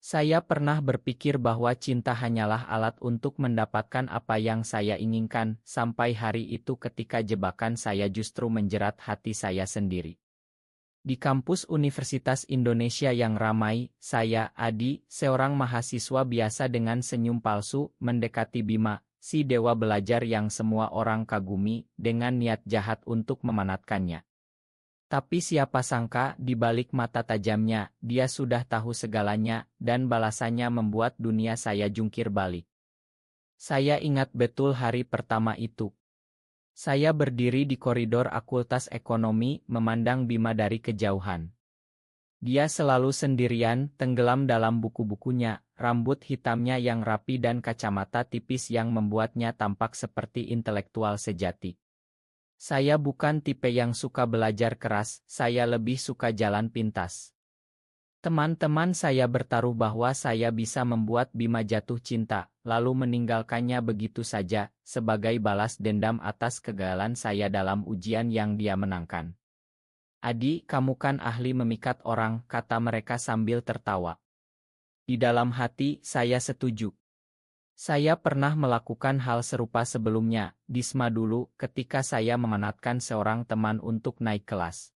Saya pernah berpikir bahwa cinta hanyalah alat untuk mendapatkan apa yang saya inginkan, sampai hari itu ketika jebakan saya justru menjerat hati saya sendiri. Di kampus Universitas Indonesia yang ramai, saya, Adi, seorang mahasiswa biasa dengan senyum palsu, mendekati Bima, si dewa belajar yang semua orang kagumi, dengan niat jahat untuk memanatkannya. Tapi siapa sangka, di balik mata tajamnya, dia sudah tahu segalanya, dan balasannya membuat dunia saya jungkir balik. Saya ingat betul hari pertama itu. Saya berdiri di koridor Fakultas Ekonomi, memandang Bima dari kejauhan. Dia selalu sendirian, tenggelam dalam buku-bukunya, rambut hitamnya yang rapi dan kacamata tipis yang membuatnya tampak seperti intelektual sejati. Saya bukan tipe yang suka belajar keras, saya lebih suka jalan pintas. Teman-teman saya bertaruh bahwa saya bisa membuat Bima jatuh cinta, lalu meninggalkannya begitu saja, sebagai balas dendam atas kegagalan saya dalam ujian yang dia menangkan. Adi, kamu kan ahli memikat orang, kata mereka sambil tertawa. Di dalam hati, saya setuju. Saya pernah melakukan hal serupa sebelumnya, di SMA dulu, ketika saya memanatkan seorang teman untuk naik kelas.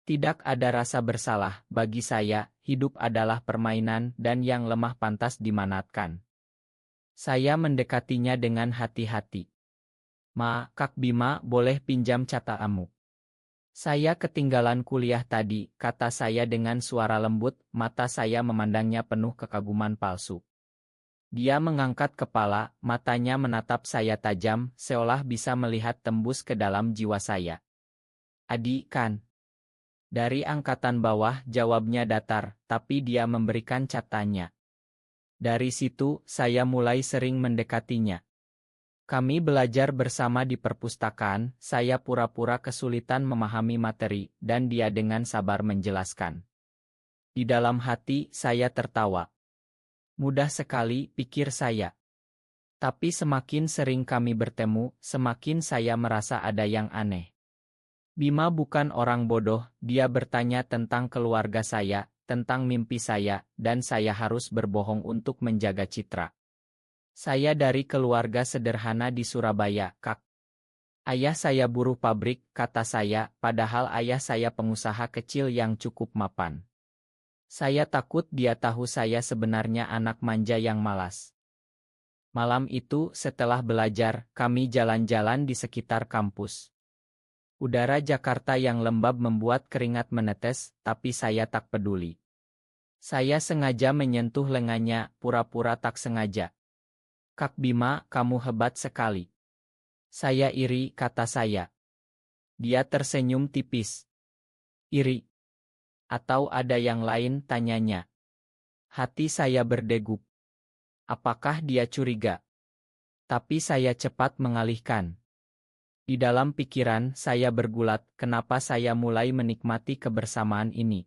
Tidak ada rasa bersalah, bagi saya, hidup adalah permainan dan yang lemah pantas dimanatkan. Saya mendekatinya dengan hati-hati. Ma, Kak Bima, boleh pinjam catatanmu? Saya ketinggalan kuliah tadi, kata saya dengan suara lembut, mata saya memandangnya penuh kekaguman palsu. Dia mengangkat kepala, matanya menatap saya tajam, seolah bisa melihat tembus ke dalam jiwa saya. Adi, kan? Dari angkatan bawah, jawabnya datar, tapi dia memberikan catatannya. Dari situ, saya mulai sering mendekatinya. Kami belajar bersama di perpustakaan, saya pura-pura kesulitan memahami materi, dan dia dengan sabar menjelaskan. Di dalam hati, saya tertawa. Mudah sekali, pikir saya. Tapi semakin sering kami bertemu, semakin saya merasa ada yang aneh. Bima bukan orang bodoh, dia bertanya tentang keluarga saya, tentang mimpi saya, dan saya harus berbohong untuk menjaga citra. Saya dari keluarga sederhana di Surabaya, Kak. Ayah saya buruh pabrik, kata saya, padahal ayah saya pengusaha kecil yang cukup mapan. Saya takut dia tahu saya sebenarnya anak manja yang malas. Malam itu, setelah belajar, kami jalan-jalan di sekitar kampus. Udara Jakarta yang lembab membuat keringat menetes, tapi saya tak peduli. Saya sengaja menyentuh lengannya, pura-pura tak sengaja. Kak Bima, kamu hebat sekali. Saya iri, kata saya. Dia tersenyum tipis. Iri? Atau ada yang lain, tanyanya. Hati saya berdegup. Apakah dia curiga? Tapi saya cepat mengalihkan. Di dalam pikiran saya bergulat, kenapa saya mulai menikmati kebersamaan ini.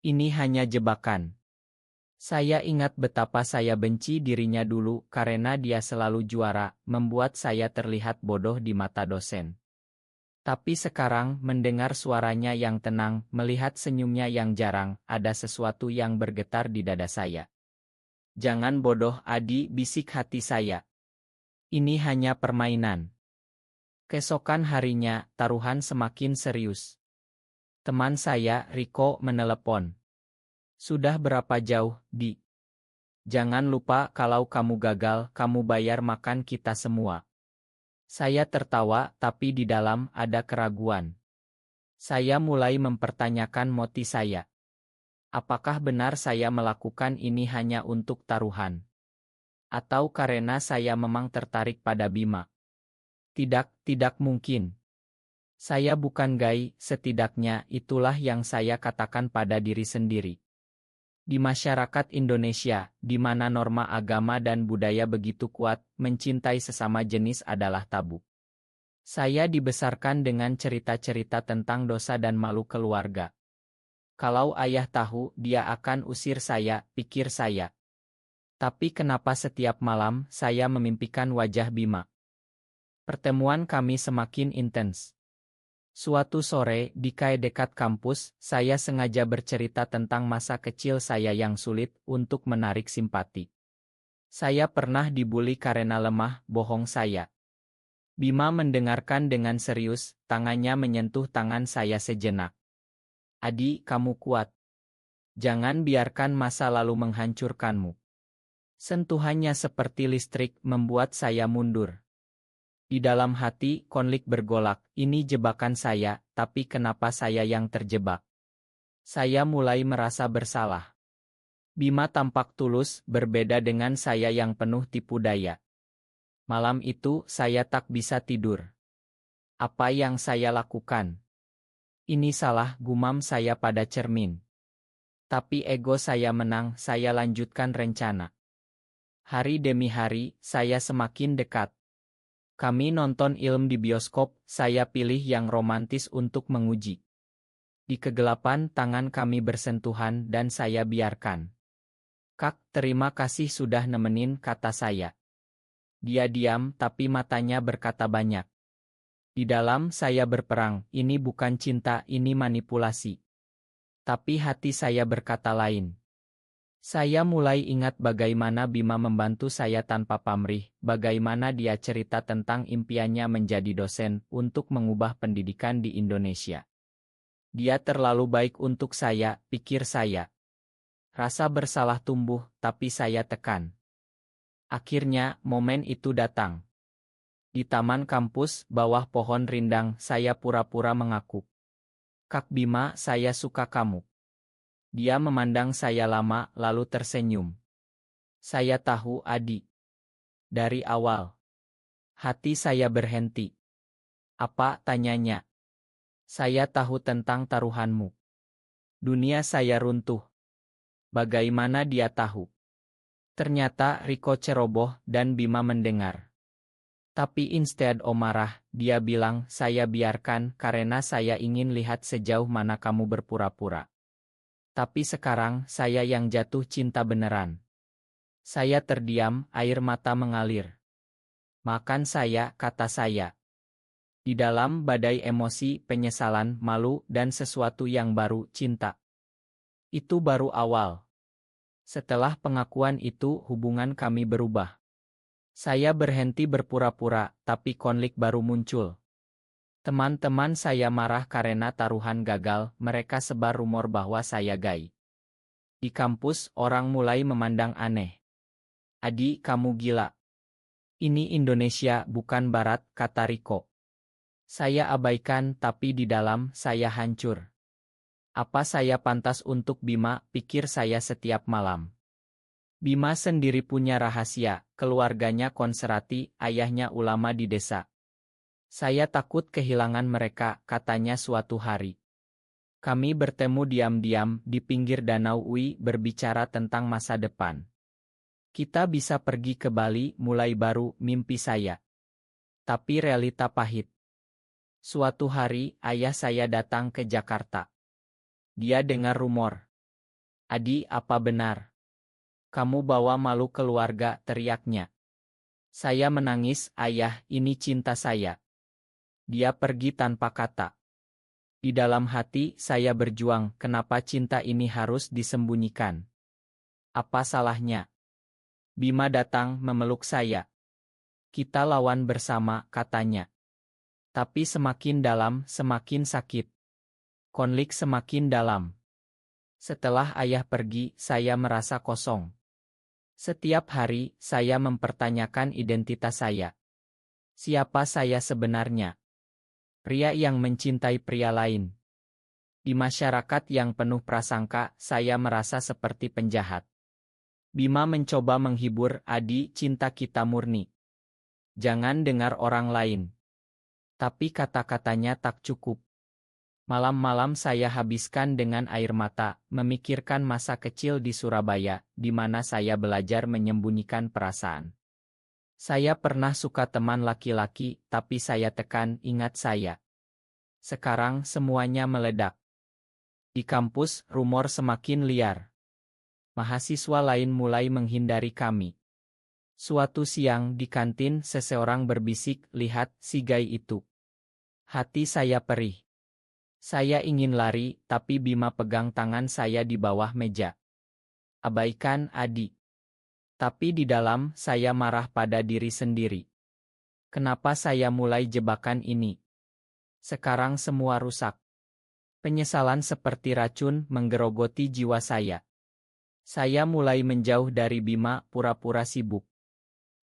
Ini hanya jebakan. Saya ingat betapa saya benci dirinya dulu karena dia selalu juara, membuat saya terlihat bodoh di mata dosen. Tapi sekarang, mendengar suaranya yang tenang, melihat senyumnya yang jarang, ada sesuatu yang bergetar di dada saya. Jangan bodoh, Adi, bisik hati saya. Ini hanya permainan. Keesokan harinya, taruhan semakin serius. Teman saya, Riko, menelepon. Sudah berapa jauh, Di? Jangan lupa kalau kamu gagal, kamu bayar makan kita semua. Saya tertawa, tapi di dalam ada keraguan. Saya mulai mempertanyakan motif saya. Apakah benar saya melakukan ini hanya untuk taruhan? Atau karena saya memang tertarik pada Bima? Tidak mungkin. Saya bukan gay, setidaknya itulah yang saya katakan pada diri sendiri. Di masyarakat Indonesia, di mana norma agama dan budaya begitu kuat, mencintai sesama jenis adalah tabu. Saya dibesarkan dengan cerita-cerita tentang dosa dan malu keluarga. Kalau ayah tahu, dia akan usir saya, pikir saya. Tapi kenapa setiap malam saya memimpikan wajah Bima? Pertemuan kami semakin intens. Suatu sore, di kai dekat kampus, saya sengaja bercerita tentang masa kecil saya yang sulit untuk menarik simpati. Saya pernah dibully karena lemah, bohong saya. Bima mendengarkan dengan serius, tangannya menyentuh tangan saya sejenak. Adi, kamu kuat. Jangan biarkan masa lalu menghancurkanmu. Sentuhannya seperti listrik membuat saya mundur. Di dalam hati, konflik bergolak. Ini jebakan saya, tapi kenapa saya yang terjebak? Saya mulai merasa bersalah. Bima tampak tulus, berbeda dengan saya yang penuh tipu daya. Malam itu, saya tak bisa tidur. Apa yang saya lakukan? Ini salah, gumam saya pada cermin. Tapi ego saya menang, saya lanjutkan rencana. Hari demi hari, saya semakin dekat. Kami nonton film di bioskop, saya pilih yang romantis untuk menguji. Di kegelapan, tangan kami bersentuhan dan saya biarkan. Kak, terima kasih sudah nemenin, kata saya. Dia diam, tapi matanya berkata banyak. Di dalam saya berperang, ini bukan cinta, ini manipulasi. Tapi hati saya berkata lain. Saya mulai ingat bagaimana Bima membantu saya tanpa pamrih, bagaimana dia cerita tentang impiannya menjadi dosen untuk mengubah pendidikan di Indonesia. Dia terlalu baik untuk saya, pikir saya. Rasa bersalah tumbuh, tapi saya tekan. Akhirnya, momen itu datang. Di taman kampus, bawah pohon rindang, saya pura-pura mengaku. Kak Bima, saya suka kamu. Dia memandang saya lama, lalu tersenyum. Saya tahu, Adi. Dari awal. Hati saya berhenti. Apa, tanyanya. Saya tahu tentang taruhanmu. Dunia saya runtuh. Bagaimana dia tahu? Ternyata Riko ceroboh dan Bima mendengar. Tapi instead marah, dia bilang, saya biarkan karena saya ingin lihat sejauh mana kamu berpura-pura. Tapi sekarang, saya yang jatuh cinta beneran. Saya terdiam, air mata mengalir. Makan saya, kata saya. Di dalam badai emosi, penyesalan, malu, dan sesuatu yang baru, cinta. Itu baru awal. Setelah pengakuan itu, hubungan kami berubah. Saya berhenti berpura-pura, tapi konflik baru muncul. Teman-teman saya marah karena taruhan gagal, mereka sebar rumor bahwa saya gay. Di kampus, orang mulai memandang aneh. Adi, kamu gila. Ini Indonesia, bukan Barat, kata Riko. Saya abaikan, tapi di dalam, saya hancur. Apa saya pantas untuk Bima, pikir saya setiap malam. Bima sendiri punya rahasia, keluarganya konserati, ayahnya ulama di desa. Saya takut kehilangan mereka, katanya suatu hari. Kami bertemu diam-diam di pinggir danau Ui berbicara tentang masa depan. Kita bisa pergi ke Bali, mulai baru, mimpi saya. Tapi realita pahit. Suatu hari, ayah saya datang ke Jakarta. Dia dengar rumor. Adi, apa benar? Kamu bawa malu keluarga, teriaknya. Saya menangis, ayah, ini cinta saya. Dia pergi tanpa kata. Di dalam hati, saya berjuang, kenapa cinta ini harus disembunyikan? Apa salahnya? Bima datang memeluk saya. Kita lawan bersama, katanya. Tapi semakin dalam, semakin sakit. Konflik semakin dalam. Setelah ayah pergi, saya merasa kosong. Setiap hari, saya mempertanyakan identitas saya. Siapa saya sebenarnya? Pria yang mencintai pria lain. Di masyarakat yang penuh prasangka, saya merasa seperti penjahat. Bima mencoba menghibur, Adi, cinta kita murni. Jangan dengar orang lain. Tapi kata-katanya tak cukup. Malam-malam saya habiskan dengan air mata, memikirkan masa kecil di Surabaya, di mana saya belajar menyembunyikan perasaan. Saya pernah suka teman laki-laki, tapi saya tekan, ingat saya. Sekarang semuanya meledak. Di kampus, rumor semakin liar. Mahasiswa lain mulai menghindari kami. Suatu siang di kantin, seseorang berbisik, lihat si gay itu. Hati saya perih. Saya ingin lari, tapi Bima pegang tangan saya di bawah meja. Abaikan, Adi. Tapi di dalam, saya marah pada diri sendiri. Kenapa saya mulai jebakan ini? Sekarang semua rusak. Penyesalan seperti racun menggerogoti jiwa saya. Saya mulai menjauh dari Bima, pura-pura sibuk.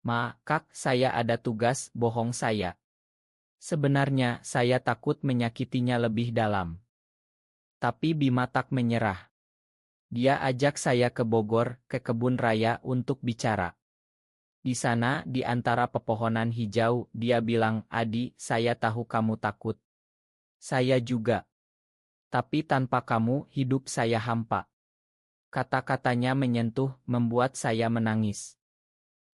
Ma, Kak, saya ada tugas, bohong saya. Sebenarnya, saya takut menyakitinya lebih dalam. Tapi Bima tak menyerah. Dia ajak saya ke Bogor, ke kebun raya untuk bicara. Di sana, di antara pepohonan hijau, dia bilang, Adi, saya tahu kamu takut. Saya juga. Tapi tanpa kamu, hidup saya hampa. Kata-katanya menyentuh, membuat saya menangis.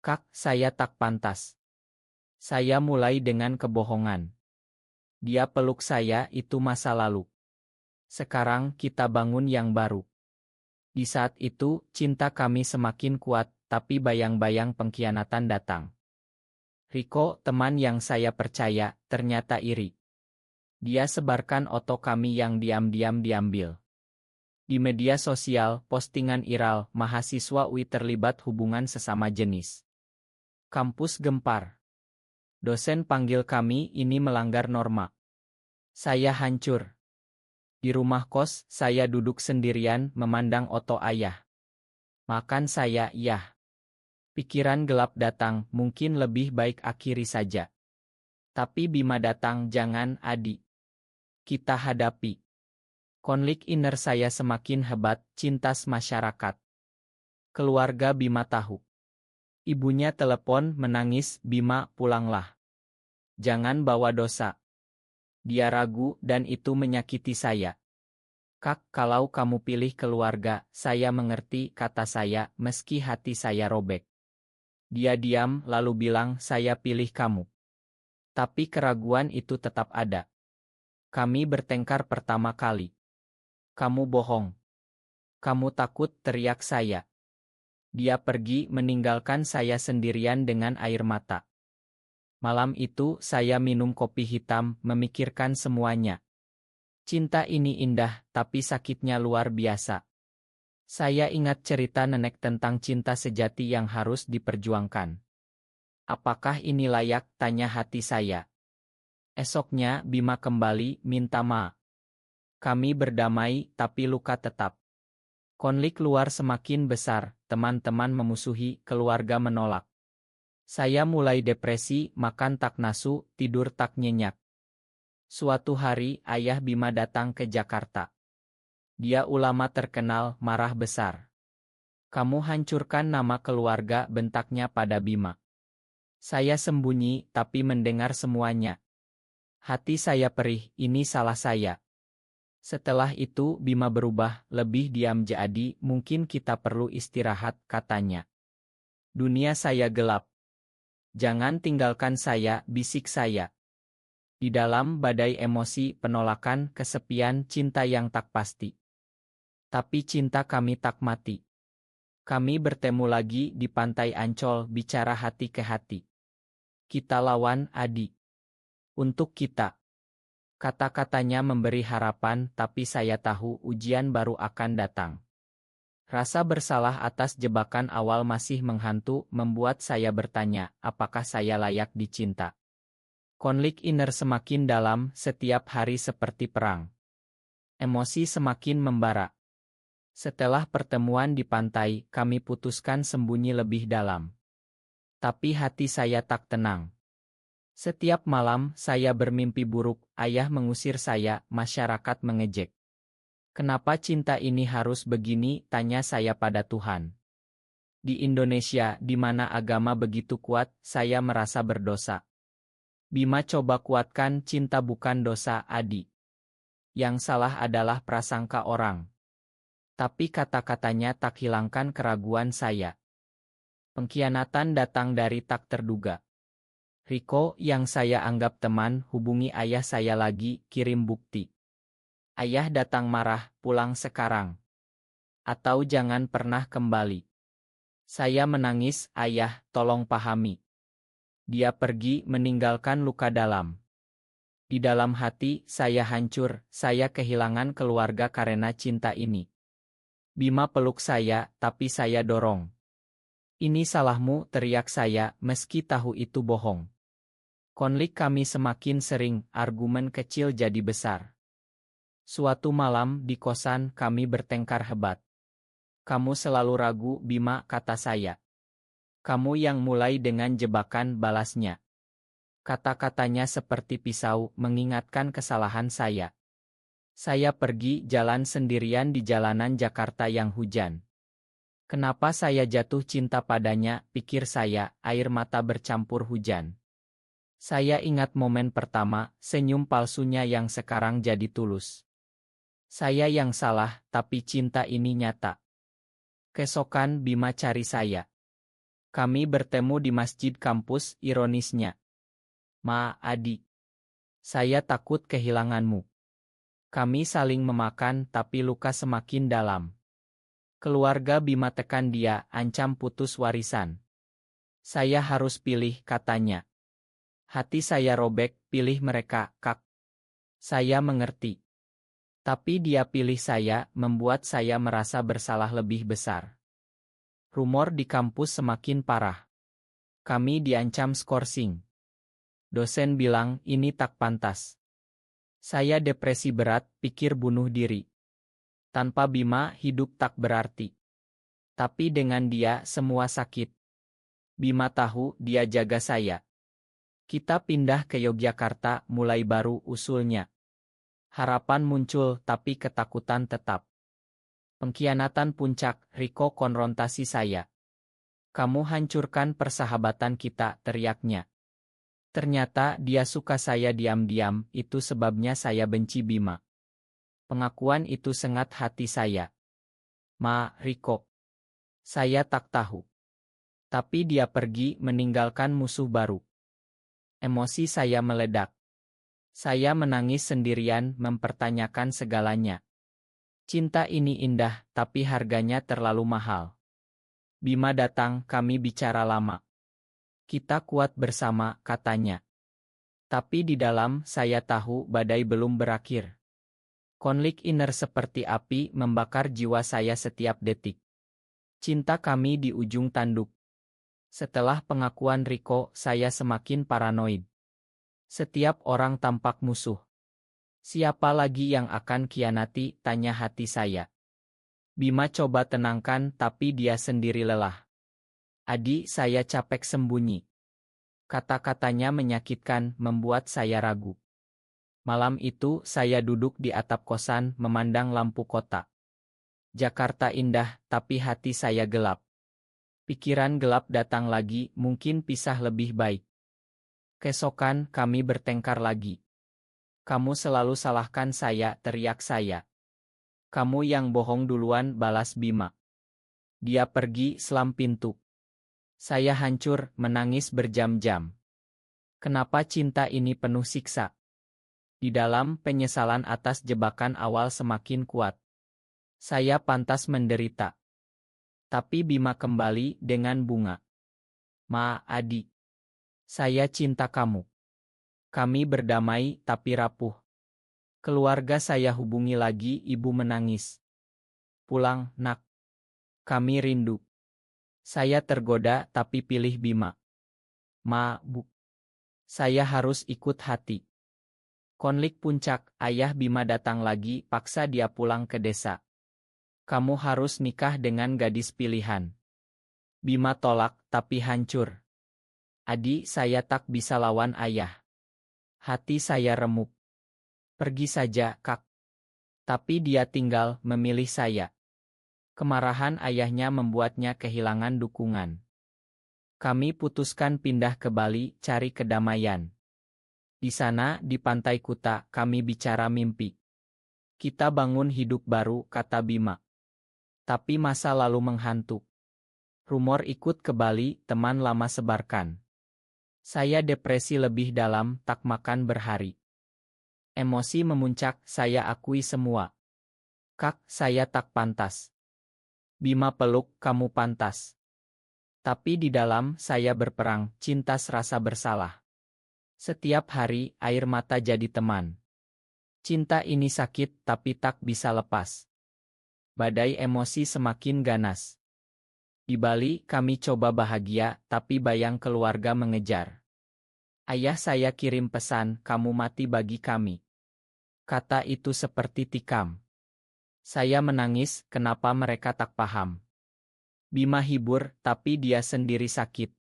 Kak, saya tak pantas. Saya mulai dengan kebohongan. Dia peluk saya, itu masa lalu. Sekarang kita bangun yang baru. Di saat itu, cinta kami semakin kuat, tapi bayang-bayang pengkhianatan datang. Riko, teman yang saya percaya, ternyata iri. Dia sebarkan foto kami yang diam-diam diambil. Di media sosial, postingan viral, mahasiswa UI terlibat hubungan sesama jenis. Kampus gempar. Dosen panggil kami, ini melanggar norma. Saya hancur. Di rumah kos, saya duduk sendirian memandang foto ayah. Makan saya, yah. Pikiran gelap datang, mungkin lebih baik akhiri saja. Tapi Bima datang, jangan, Adi. Kita hadapi. Konflik inner saya semakin hebat, cintas masyarakat. Keluarga Bima tahu. Ibunya telepon, menangis, Bima, pulanglah. Jangan bawa dosa. Dia ragu, dan itu menyakiti saya. Kak, kalau kamu pilih keluarga, saya mengerti, kata saya, meski hati saya robek. Dia diam, lalu bilang, saya pilih kamu. Tapi keraguan itu tetap ada. Kami bertengkar pertama kali. Kamu bohong. Kamu takut, teriak saya. Dia pergi, meninggalkan saya sendirian dengan air mata. Malam itu, saya minum kopi hitam, memikirkan semuanya. Cinta ini indah, tapi sakitnya luar biasa. Saya ingat cerita nenek tentang cinta sejati yang harus diperjuangkan. Apakah ini layak, tanya hati saya. Esoknya, Bima kembali, minta maaf. Kami berdamai, tapi luka tetap. Konflik luar semakin besar, teman-teman memusuhi, keluarga menolak. Saya mulai depresi, makan tak nasu, tidur tak nyenyak. Suatu hari, ayah Bima datang ke Jakarta. Dia ulama terkenal, marah besar. Kamu hancurkan nama keluarga, bentaknya pada Bima. Saya sembunyi, tapi mendengar semuanya. Hati saya perih, ini salah saya. Setelah itu, Bima berubah, lebih diam jadi, mungkin kita perlu istirahat, katanya. Dunia saya gelap. Jangan tinggalkan saya, bisik saya. Di dalam badai emosi, penolakan, kesepian, cinta yang tak pasti. Tapi cinta kami tak mati. Kami bertemu lagi di pantai Ancol, bicara hati ke hati. Kita lawan, Adi. Untuk kita. Kata-katanya memberi harapan, tapi saya tahu ujian baru akan datang. Rasa bersalah atas jebakan awal masih menghantu, membuat saya bertanya, apakah saya layak dicinta? Konflik inner semakin dalam, setiap hari seperti perang. Emosi semakin membara. Setelah pertemuan di pantai, kami putuskan sembunyi lebih dalam. Tapi hati saya tak tenang. Setiap malam, saya bermimpi buruk, ayah mengusir saya, masyarakat mengejek. Kenapa cinta ini harus begini, tanya saya pada Tuhan. Di Indonesia, di mana agama begitu kuat, saya merasa berdosa. Bima coba kuatkan, cinta bukan dosa, Adi. Yang salah adalah prasangka orang. Tapi kata-katanya tak hilangkan keraguan saya. Pengkhianatan datang dari tak terduga. Riko, yang saya anggap teman, hubungi ayah saya lagi, kirim bukti. Ayah datang marah, pulang sekarang. Atau jangan pernah kembali. Saya menangis, ayah, tolong pahami. Dia pergi, meninggalkan luka dalam. Di dalam hati, saya hancur, saya kehilangan keluarga karena cinta ini. Bima peluk saya, tapi saya dorong. Ini salahmu, teriak saya, meski tahu itu bohong. Konflik kami semakin sering, argumen kecil jadi besar. Suatu malam di kosan kami bertengkar hebat. Kamu selalu ragu, Bima, kata saya. Kamu yang mulai dengan jebakan, balasnya. Kata-katanya seperti pisau, mengingatkan kesalahan saya. Saya pergi jalan sendirian di jalanan Jakarta yang hujan. Kenapa saya jatuh cinta padanya, pikir saya, air mata bercampur hujan. Saya ingat momen pertama, senyum palsunya yang sekarang jadi tulus. Saya yang salah, tapi cinta ini nyata. Keesokan Bima cari saya. Kami bertemu di masjid kampus, ironisnya. Ma, adik. Saya takut kehilanganmu. Kami saling memakan tapi luka semakin dalam. Keluarga Bima tekan dia, ancam putus warisan. Saya harus pilih, katanya. Hati saya robek, pilih mereka, Kak. Saya mengerti. Tapi dia pilih saya, membuat saya merasa bersalah lebih besar. Rumor di kampus semakin parah. Kami diancam skorsing. Dosen bilang, ini tak pantas. Saya depresi berat, pikir bunuh diri. Tanpa Bima, hidup tak berarti. Tapi dengan dia, semua sakit. Bima tahu, dia jaga saya. Kita pindah ke Yogyakarta, mulai baru, usulnya. Harapan muncul, tapi ketakutan tetap. Pengkhianatan puncak, Riko konfrontasi saya. Kamu hancurkan persahabatan kita, teriaknya. Ternyata dia suka saya diam-diam, itu sebabnya saya benci Bima. Pengakuan itu sengat hati saya. Ma, Riko. Saya tak tahu. Tapi dia pergi meninggalkan musuh baru. Emosi saya meledak. Saya menangis sendirian, mempertanyakan segalanya. Cinta ini indah, tapi harganya terlalu mahal. Bima datang, kami bicara lama. Kita kuat bersama, katanya. Tapi di dalam, saya tahu badai belum berakhir. Konflik inner seperti api membakar jiwa saya setiap detik. Cinta kami di ujung tanduk. Setelah pengakuan Riko, saya semakin paranoid. Setiap orang tampak musuh. Siapa lagi yang akan kianati, tanya hati saya. Bima coba tenangkan, tapi dia sendiri lelah. Adi, saya capek sembunyi. Kata-katanya menyakitkan, membuat saya ragu. Malam itu, saya duduk di atap kosan, memandang lampu kota. Jakarta indah, tapi hati saya gelap. Pikiran gelap datang lagi, mungkin pisah lebih baik. Keesokan, kami bertengkar lagi. Kamu selalu salahkan saya, teriak saya. Kamu yang bohong duluan, balas Bima. Dia pergi, selam pintu. Saya hancur, menangis berjam-jam. Kenapa cinta ini penuh siksa? Di dalam, penyesalan atas jebakan awal semakin kuat. Saya pantas menderita. Tapi Bima kembali dengan bunga. Ma, adik. Saya cinta kamu. Kami berdamai, tapi rapuh. Keluarga saya hubungi lagi, ibu menangis. Pulang, nak. Kami rindu. Saya tergoda, tapi pilih Bima. Ma, bu. Saya harus ikut hati. Konflik puncak, ayah Bima datang lagi, paksa dia pulang ke desa. Kamu harus nikah dengan gadis pilihan. Bima tolak, tapi hancur. Adi, saya tak bisa lawan ayah. Hati saya remuk. Pergi saja, Kak. Tapi dia tinggal, memilih saya. Kemarahan ayahnya membuatnya kehilangan dukungan. Kami putuskan pindah ke Bali, cari kedamaian. Di sana, di pantai Kuta, kami bicara mimpi. Kita bangun hidup baru, kata Bima. Tapi masa lalu menghantu. Rumor ikut ke Bali, teman lama sebarkan. Saya depresi lebih dalam, tak makan berhari. Emosi memuncak, saya akui semua. Kak, saya tak pantas. Bima peluk, kamu pantas. Tapi di dalam, saya berperang, cinta serasa bersalah. Setiap hari, air mata jadi teman. Cinta ini sakit tapi tak bisa lepas. Badai emosi semakin ganas. Di Bali, kami coba bahagia, tapi bayang keluarga mengejar. Ayah saya kirim pesan, kamu mati bagi kami. Kata itu seperti tikam. Saya menangis, kenapa mereka tak paham. Bima hibur, tapi dia sendiri sakit.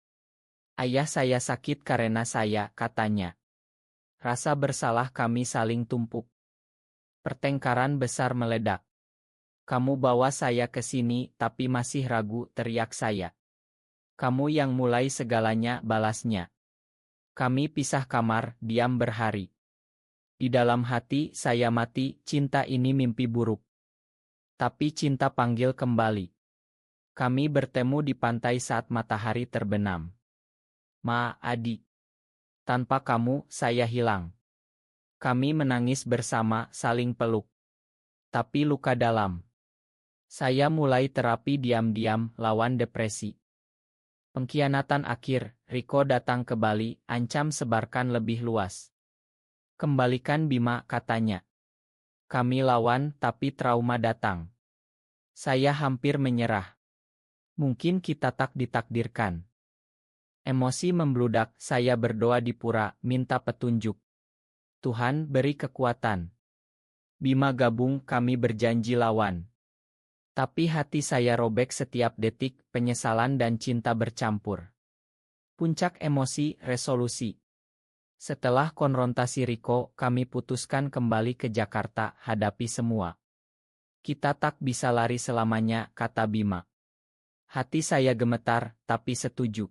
Ayah saya sakit karena saya, katanya. Rasa bersalah kami saling tumpuk. Pertengkaran besar meledak. Kamu bawa saya ke sini, tapi masih ragu, teriak saya. Kamu yang mulai segalanya, balasnya. Kami pisah kamar, diam berhari. Di dalam hati, saya mati, cinta ini mimpi buruk. Tapi cinta panggil kembali. Kami bertemu di pantai saat matahari terbenam. Ma, adik. Tanpa kamu, saya hilang. Kami menangis bersama, saling peluk. Tapi luka dalam. Saya mulai terapi diam-diam, lawan depresi. Pengkhianatan akhir, Riko datang ke Bali, ancam sebarkan lebih luas. Kembalikan Bima, katanya. Kami lawan, tapi trauma datang. Saya hampir menyerah. Mungkin kita tak ditakdirkan. Emosi membludak, saya berdoa di pura, minta petunjuk. Tuhan, beri kekuatan. Bima gabung, kami berjanji lawan. Tapi hati saya robek setiap detik, penyesalan dan cinta bercampur. Puncak emosi, resolusi. Setelah konfrontasi Riko, kami putuskan kembali ke Jakarta, hadapi semua. Kita tak bisa lari selamanya, kata Bima. Hati saya gemetar, tapi setuju.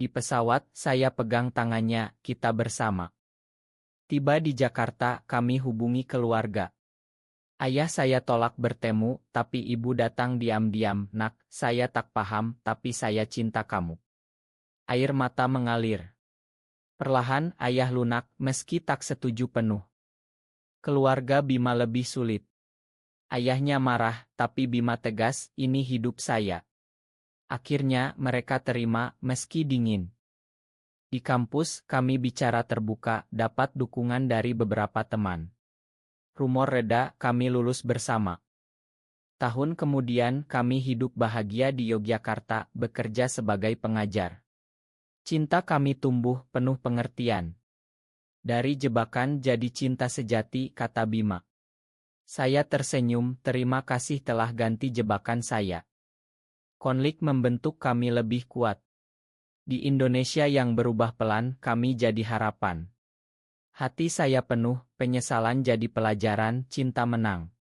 Di pesawat, saya pegang tangannya, kita bersama. Tiba di Jakarta, kami hubungi keluarga. Ayah saya tolak bertemu, tapi ibu datang diam-diam, nak, saya tak paham, tapi saya cinta kamu. Air mata mengalir. Perlahan, ayah lunak, meski tak setuju penuh. Keluarga Bima lebih sulit. Ayahnya marah, tapi Bima tegas, ini hidup saya. Akhirnya, mereka terima, meski dingin. Di kampus, kami bicara terbuka, dapat dukungan dari beberapa teman. Rumor reda, kami lulus bersama. Tahun kemudian, kami hidup bahagia di Yogyakarta, bekerja sebagai pengajar. Cinta kami tumbuh, penuh pengertian. Dari jebakan jadi cinta sejati, kata Bima. Saya tersenyum, terima kasih telah ganti jebakan saya. Konflik membentuk kami lebih kuat. Di Indonesia yang berubah pelan, kami jadi harapan. Hati saya penuh, penyesalan jadi pelajaran, cinta menang.